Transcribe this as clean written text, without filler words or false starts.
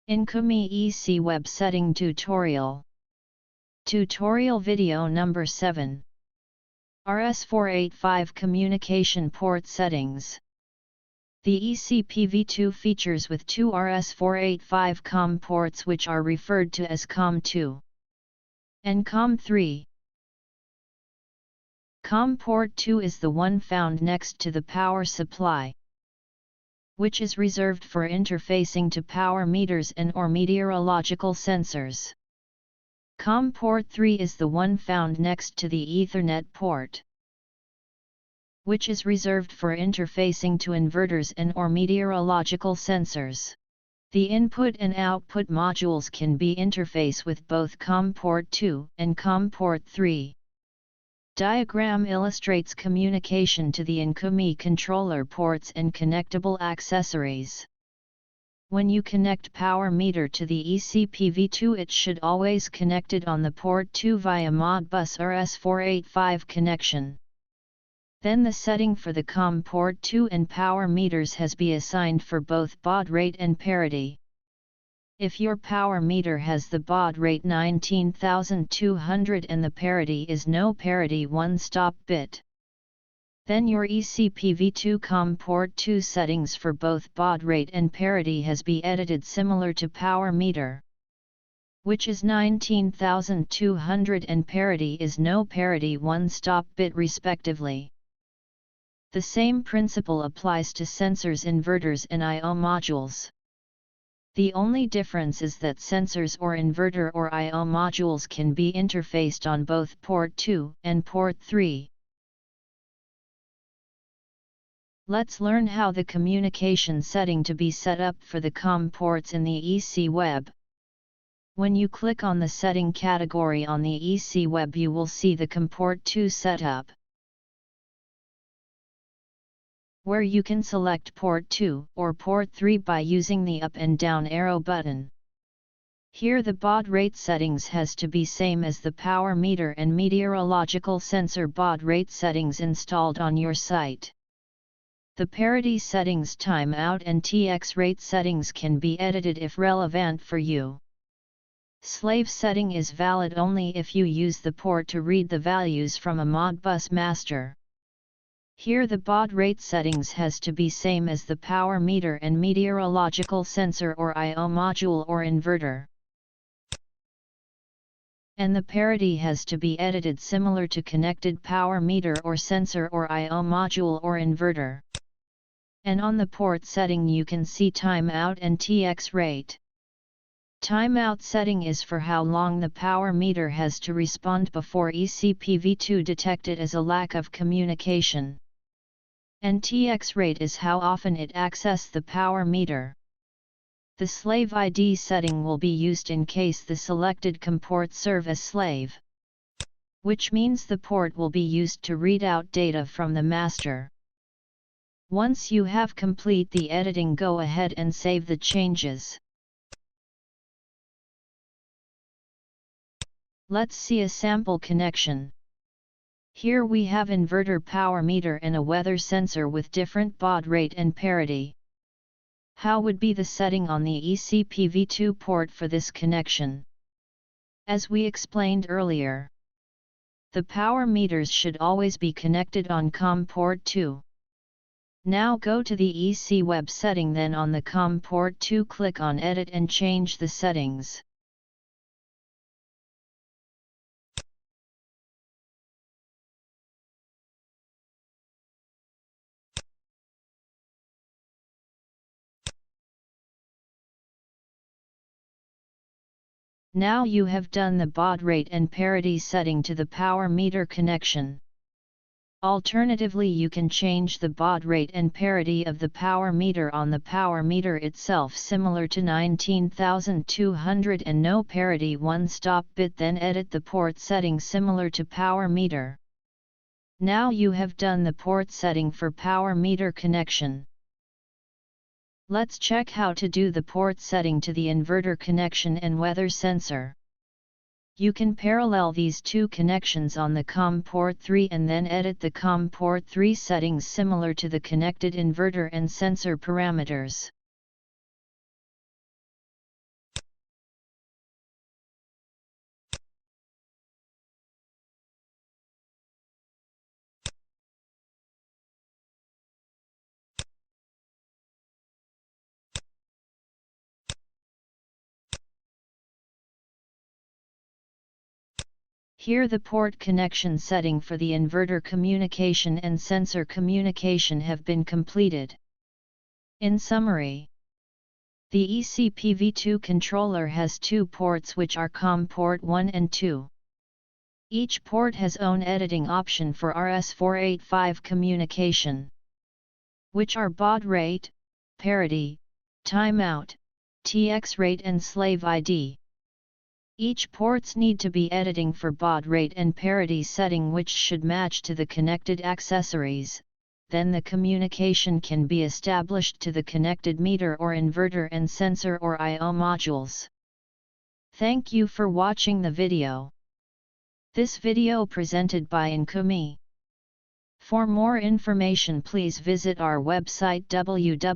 Incoming EC Web Setting Tutorial. Tutorial Video Number 7. RS485 Communication Port Settings. The ECPv2 features with two RS485 COM ports which are referred to as COM2 and COM3. COM port 2 is the one found next to the power supply, which is reserved for interfacing to power meters and/or meteorological sensors. COM port 3 is the one found next to the Ethernet port, which is reserved for interfacing to inverters and/or meteorological sensors. The input and output modules can be interfaced with both COM port 2 and COM port 3. Diagram illustrates communication to the incoming controller ports and connectable accessories. When you connect power meter to the ECPv2, it should always connected on the port 2 via Modbus RS485 connection. Then the setting for the COM port 2 and power meters has been assigned for both baud rate and parity. If your power meter has the baud rate 19,200 and the parity is no parity one-stop bit, then your ECPv2 COM port 2 settings for both baud rate and parity has been edited similar to power meter, which is 19,200 and parity is no parity one-stop bit respectively. The same principle applies to sensors, inverters and I/O modules. The only difference is that sensors or inverter or I/O modules can be interfaced on both port 2 and port 3. Let's learn how the communication setting to be set up for the COM ports in the EC Web. When you click on the setting category on the EC Web, you will see the COM port 2 setup, where you can select port 2 or port 3 by using the up and down arrow button. Here the baud rate settings has to be same as the power meter and meteorological sensor baud rate settings installed on your site. The parity settings, timeout and TX rate settings can be edited if relevant for you. Slave setting is valid only if you use the port to read the values from a Modbus master. Here the baud rate settings has to be same as the power meter and meteorological sensor or I/O module or inverter. And the parity has to be edited similar to connected power meter or sensor or I/O module or inverter. And on the port setting you can see timeout and TX rate. Timeout setting is for how long the power meter has to respond before ECPv2 detected as a lack of communication. And TX rate is how often it accesses the power meter. The slave ID setting will be used in case the selected COM port serve as slave, which means the port will be used to read out data from the master. Once you have complete the editing, go ahead and save the changes. Let's see a sample connection. Here we have inverter, power meter and a weather sensor with different baud rate and parity. How would be the setting on the ECPv2 port for this connection? As we explained earlier, the power meters should always be connected on COM port 2. Now go to the EC Web setting, then on the COM port 2 click on Edit and change the settings. Now you have done the baud rate and parity setting to the power meter connection. Alternatively, you can change the baud rate and parity of the power meter on the power meter itself similar to 19,200 and no parity one-stop bit, then edit the port setting similar to power meter. Now you have done the port setting for power meter connection. Let's check how to do the port setting to the inverter connection and weather sensor. You can parallel these two connections on the COM port 3 and then edit the COM port 3 settings similar to the connected inverter and sensor parameters. Here the port connection setting for the inverter communication and sensor communication have been completed. In summary, the ECPV2 controller has two ports which are COM port 1 and 2. Each port has own editing option for RS485 communication, which are baud rate, parity, timeout, TX rate and slave ID. Each ports need to be editing for baud rate and parity setting which should match to the connected accessories, then the communication can be established to the connected meter or inverter and sensor or I/O modules. Thank you for watching the video. This video presented by Incumi. For more information please visit our website www.mcomb.com.